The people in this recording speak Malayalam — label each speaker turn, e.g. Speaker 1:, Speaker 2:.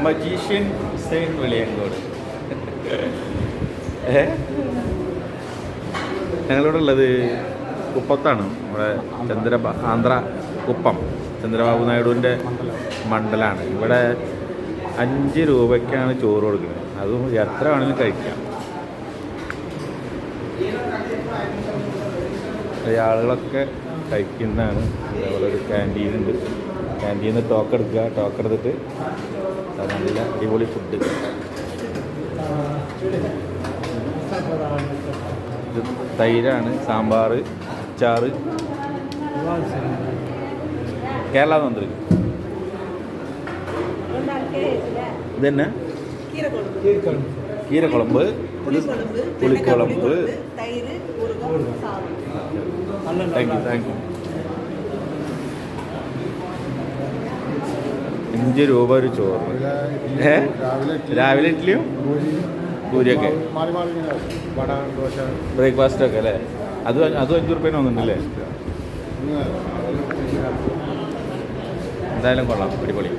Speaker 1: മജീഷ്യൻ ഹുസൈൻ വെളിയങ്കോട്. ഞങ്ങളിവിടെ ഉള്ളത് കുപ്പത്താണ്. നമ്മുടെ ആന്ധ്ര കുപ്പം ചന്ദ്രബാബു നായിഡുവിൻ്റെ മണ്ഡലമാണ്. ഇവിടെ 5 രൂപയ്ക്കാണ് ചോറ് കൊടുക്കുന്നത്. അതും എത്ര വേണമെങ്കിലും കഴിക്കാം. ആളുകളൊക്കെ കഴിക്കുന്നതാണ്. അതേപോലെ ഒരു ക്യാൻറ്റീനുണ്ട്. ക്യാൻറ്റീനിൽ നിന്ന് ടോക്ക് എടുക്കുക. ടോക്ക് എടുത്തിട്ട് നല്ല അടിപൊളി ഫുഡ്. ഇത് തൈരാണ്, സാമ്പാർ, അച്ചാറ്. കേരള മന്ത്രി ഇതന്നെ കീരക്കുളമ്പ്, പുളിക്കുളമ്പ്. Thank you. 5 രൂപ ഒരു ചോറ്. രാവിലെ ഇഡ്ഡലിയും പൂരിയൊക്കെ, ബ്രേക്ക്ഫാസ്റ്റൊക്കെ അല്ലേ? അതും 5 റുപ്യേന് വന്നിട്ടുണ്ടല്ലേ? എന്തായാലും കൊള്ളാം, അടിപൊളി.